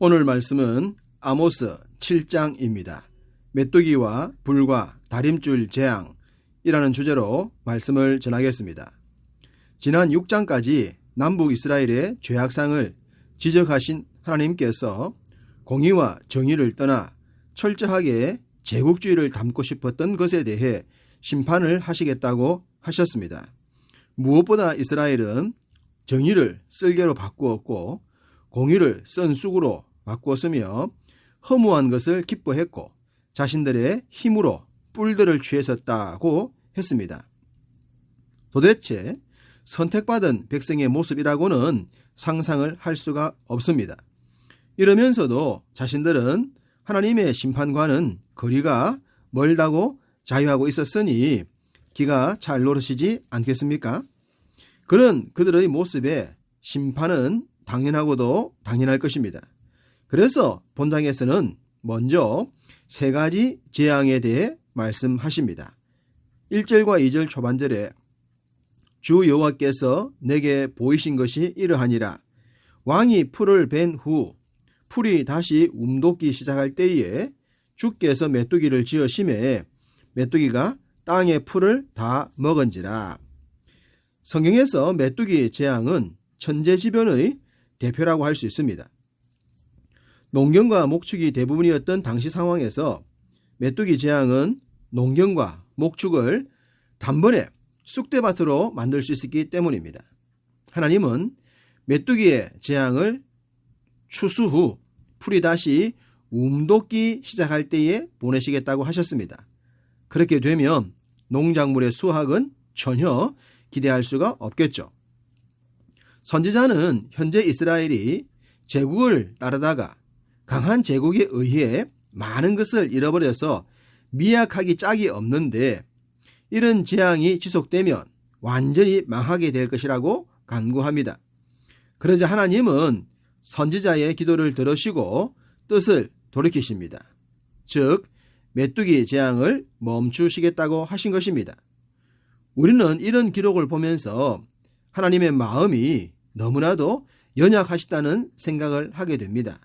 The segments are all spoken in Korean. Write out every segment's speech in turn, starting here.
오늘 말씀은 아모스 7장입니다. 메뚜기와 불과 다림줄 재앙이라는 주제로 말씀을 전하겠습니다. 지난 6장까지 남북 이스라엘의 죄악상을 지적하신 하나님께서 공의와 정의를 떠나 철저하게 제국주의를 담고 싶었던 것에 대해 심판을 하시겠다고 하셨습니다. 무엇보다 이스라엘은 정의를 쓸개로 바꾸었고 공의를 쓴 쑥으로 바꾸었으며 허무한 것을 기뻐했고 자신들의 힘으로 뿔들을 취했었다고 했습니다. 도대체 선택받은 백성의 모습이라고는 상상을 할 수가 없습니다. 이러면서도 자신들은 하나님의 심판과는 거리가 멀다고 자유하고 있었으니 기가 잘 노릇이지 않겠습니까? 그런 그들의 모습에 심판은 당연하고도 당연할 것입니다. 그래서 본장에서는 먼저 세 가지 재앙에 대해 말씀하십니다. 1절과 2절 초반절에 주 여호와께서 내게 보이신 것이 이러하니라. 왕이 풀을 벤 후 풀이 다시 움돋기 시작할 때에 주께서 메뚜기를 지으심에 메뚜기가 땅의 풀을 다 먹은지라. 성경에서 메뚜기 재앙은 천재지변의 대표라고 할 수 있습니다. 농경과 목축이 대부분이었던 당시 상황에서 메뚜기 재앙은 농경과 목축을 단번에 쑥대밭으로 만들 수 있었기 때문입니다. 하나님은 메뚜기의 재앙을 추수 후 풀이 다시 움돋기 시작할 때에 보내시겠다고 하셨습니다. 그렇게 되면 농작물의 수확은 전혀 기대할 수가 없겠죠. 선지자는 현재 이스라엘이 제국을 따르다가 강한 제국에 의해 많은 것을 잃어버려서 미약하기 짝이 없는데 이런 재앙이 지속되면 완전히 망하게 될 것이라고 간구합니다. 그러자 하나님은 선지자의 기도를 들으시고 뜻을 돌이키십니다. 즉 메뚜기 재앙을 멈추시겠다고 하신 것입니다. 우리는 이런 기록을 보면서 하나님의 마음이 너무나도 연약하시다는 생각을 하게 됩니다.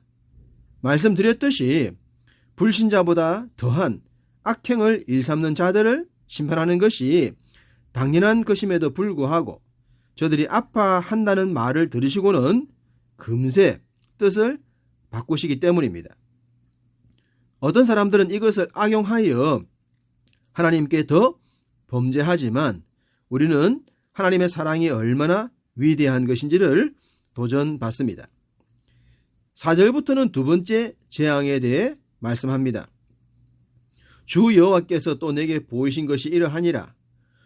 말씀드렸듯이 불신자보다 더한 악행을 일삼는 자들을 심판하는 것이 당연한 것임에도 불구하고 저들이 아파한다는 말을 들으시고는 금세 뜻을 바꾸시기 때문입니다. 어떤 사람들은 이것을 악용하여 하나님께 더 범죄하지만 우리는 하나님의 사랑이 얼마나 위대한 것인지를 도전받습니다. 4절부터는 두 번째 재앙에 대해 말씀합니다. 주 여호와께서 또 내게 보이신 것이 이러하니라.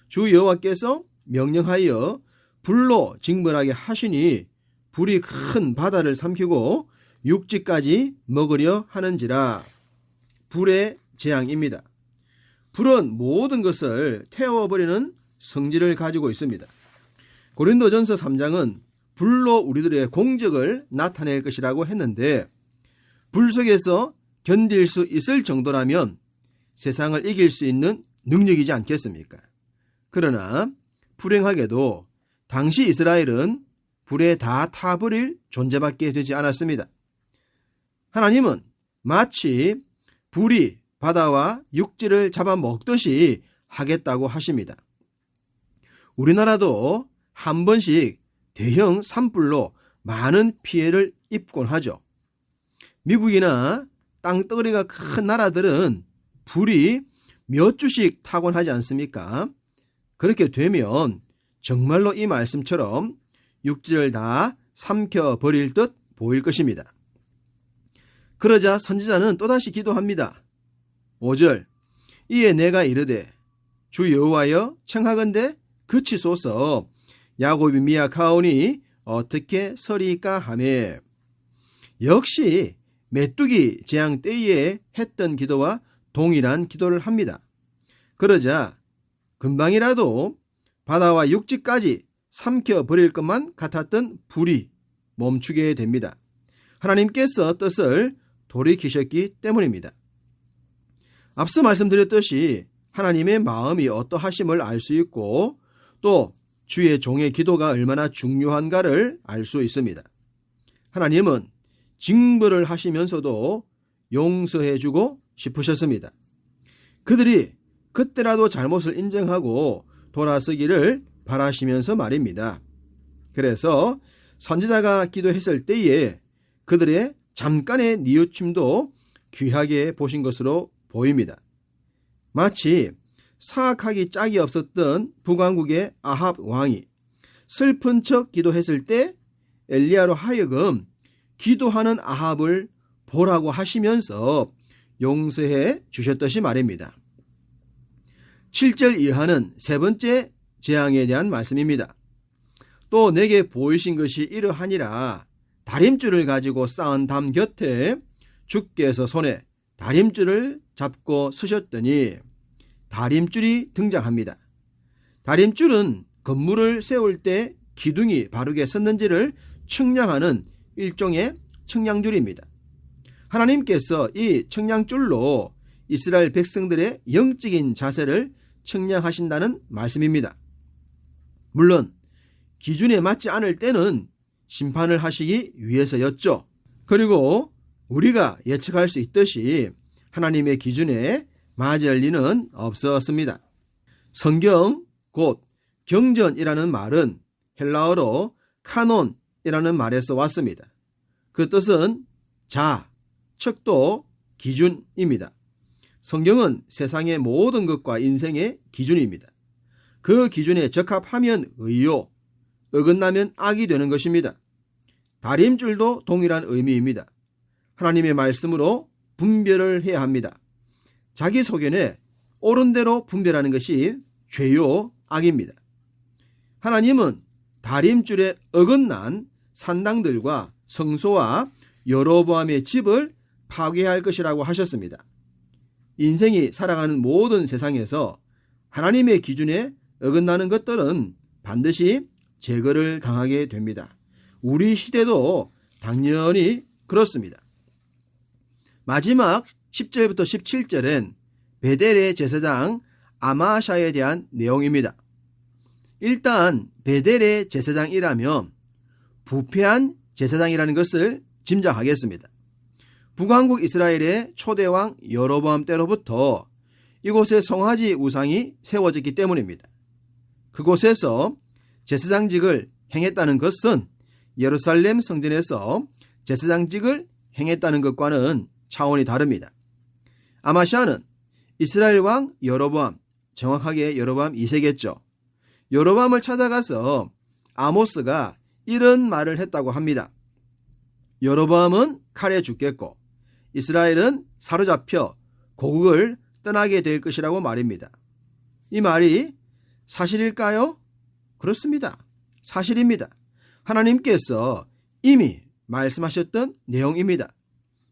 주 여호와께서 명령하여 불로 징벌하게 하시니 불이 큰 바다를 삼키고 육지까지 먹으려 하는지라. 불의 재앙입니다. 불은 모든 것을 태워버리는 성질을 가지고 있습니다. 고린도전서 3장은 불로 우리들의 공적을 나타낼 것이라고 했는데 불 속에서 견딜 수 있을 정도라면 세상을 이길 수 있는 능력이지 않겠습니까? 그러나 불행하게도 당시 이스라엘은 불에 다 타버릴 존재밖에 되지 않았습니다. 하나님은 마치 불이 바다와 육지를 잡아먹듯이 하겠다고 하십니다. 우리나라도 한 번씩 대형 산불로 많은 피해를 입곤 하죠. 미국이나 땅덩어리가 큰 나라들은 불이 몇 주씩 타곤 하지 않습니까? 그렇게 되면 정말로 이 말씀처럼 육지를 다 삼켜버릴 듯 보일 것입니다. 그러자 선지자는 또다시 기도합니다. 5절 이에 내가 이르되 주 여호와여 청하건대 그치소서 야곱이 미약하오니 어떻게 서리까 하매. 역시 메뚜기 재앙 때에 했던 기도와 동일한 기도를 합니다. 그러자 금방이라도 바다와 육지까지 삼켜버릴 것만 같았던 불이 멈추게 됩니다. 하나님께서 뜻을 돌이키셨기 때문입니다. 앞서 말씀드렸듯이 하나님의 마음이 어떠하심을 알 수 있고 또 주의 종의 기도가 얼마나 중요한가를 알 수 있습니다. 하나님은 징벌을 하시면서도 용서해주고 싶으셨습니다. 그들이 그때라도 잘못을 인정하고 돌아서기를 바라시면서 말입니다. 그래서 선지자가 기도했을 때에 그들의 잠깐의 뉘우침도 귀하게 보신 것으로 보입니다. 마치 사악하기 짝이 없었던 북왕국의 아합 왕이 슬픈 척 기도했을 때 엘리야로 하여금 기도하는 아합을 보라고 하시면서 용서해 주셨듯이 말입니다. 7절 이하는 세 번째 재앙에 대한 말씀입니다. 또 내게 보이신 것이 이러하니라. 다림줄을 가지고 쌓은 담 곁에 주께서 손에 다림줄을 잡고 서셨더니 다림줄이 등장합니다. 다림줄은 건물을 세울 때 기둥이 바르게 섰는지를 측량하는 일종의 측량줄입니다. 하나님께서 이 측량줄로 이스라엘 백성들의 영적인 자세를 측량하신다는 말씀입니다. 물론 기준에 맞지 않을 때는 심판을 하시기 위해서였죠. 그리고 우리가 예측할 수 있듯이 하나님의 기준에 맞을 리는 없었습니다. 성경 곧 경전이라는 말은 헬라어로 카논이라는 말에서 왔습니다. 그 뜻은 자, 척도, 기준입니다. 성경은 세상의 모든 것과 인생의 기준입니다. 그 기준에 적합하면 의요, 어긋나면 악이 되는 것입니다. 다림줄도 동일한 의미입니다. 하나님의 말씀으로 분별을 해야 합니다. 자기 소견에 옳은 대로 분별하는 것이 죄요, 악입니다. 하나님은 다림줄에 어긋난 산당들과 성소와 여로보암의 집을 파괴할 것이라고 하셨습니다. 인생이 살아가는 모든 세상에서 하나님의 기준에 어긋나는 것들은 반드시 제거를 당하게 됩니다. 우리 시대도 당연히 그렇습니다. 마지막 10절부터 17절은 베델의 제사장 아마샤에 대한 내용입니다. 일단 베델의 제사장이라면 부패한 제사장이라는 것을 짐작하겠습니다. 북왕국 이스라엘의 초대왕 여로보암 때로부터 이곳에 송아지 우상이 세워졌기 때문입니다. 그곳에서 제사장직을 행했다는 것은 예루살렘 성전에서 제사장직을 행했다는 것과는 차원이 다릅니다. 아마샤는 이스라엘 왕 여로보암, 정확하게 여로보암 2세겠죠. 여로보암을 찾아가서 아모스가 이런 말을 했다고 합니다. 여로보암은 칼에 죽겠고 이스라엘은 사로잡혀 고국을 떠나게 될 것이라고 말입니다. 이 말이 사실일까요? 그렇습니다. 사실입니다. 하나님께서 이미 말씀하셨던 내용입니다.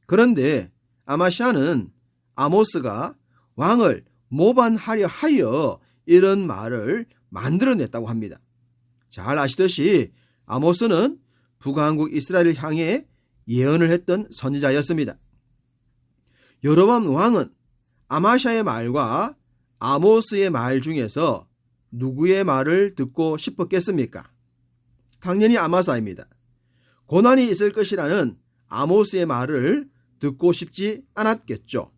그런데 아마샤는 아모스가 왕을 모반하려 하여 이런 말을 만들어냈다고 합니다. 잘 아시듯이 아모스는 북왕국 이스라엘을 향해 예언을 했던 선지자였습니다. 여로보암 왕은 아마샤의 말과 아모스의 말 중에서 누구의 말을 듣고 싶었겠습니까? 당연히 아마사입니다. 고난이 있을 것이라는 아모스의 말을 듣고 싶지 않았겠죠.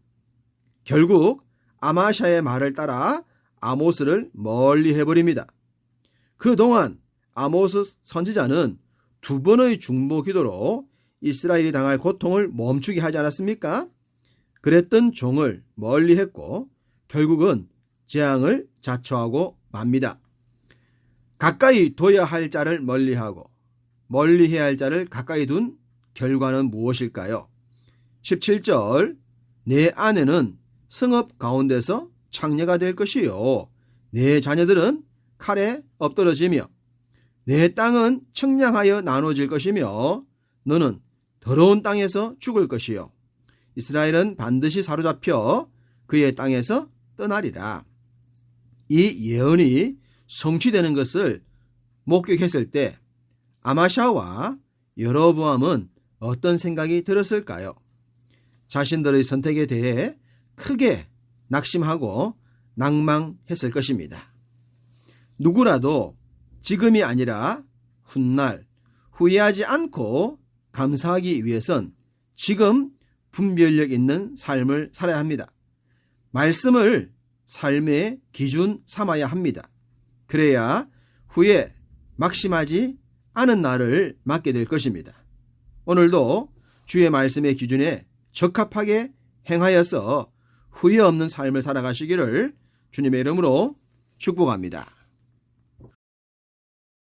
결국 아마샤의 말을 따라 아모스를 멀리 해버립니다. 그동안 아모스 선지자는 2번의 중보 기도로 이스라엘이 당할 고통을 멈추게 하지 않았습니까? 그랬던 종을 멀리 했고 결국은 재앙을 자초하고 맙니다. 가까이 둬야 할 자를 멀리하고 멀리해야 할 자를 가까이 둔 결과는 무엇일까요? 17절 내 아내는 성읍 가운데서 창녀가 될 것이요 내 자녀들은 칼에 엎드러지며 내 땅은 청량하여 나눠질 것이며 너는 더러운 땅에서 죽을 것이요 이스라엘은 반드시 사로잡혀 그의 땅에서 떠나리라. 이 예언이 성취되는 것을 목격했을 때 아마샤와 여로보암은 어떤 생각이 들었을까요? 자신들의 선택에 대해 크게 낙심하고 낭망했을 것입니다. 누구라도 지금이 아니라 훗날 후회하지 않고 감사하기 위해선 지금 분별력 있는 삶을 살아야 합니다. 말씀을 삶의 기준 삼아야 합니다. 그래야 후에 막심하지 않은 날을 맞게 될 것입니다. 오늘도 주의 말씀의 기준에 적합하게 행하여서 후회 없는 삶을 살아가시기를 주님의 이름으로 축복합니다.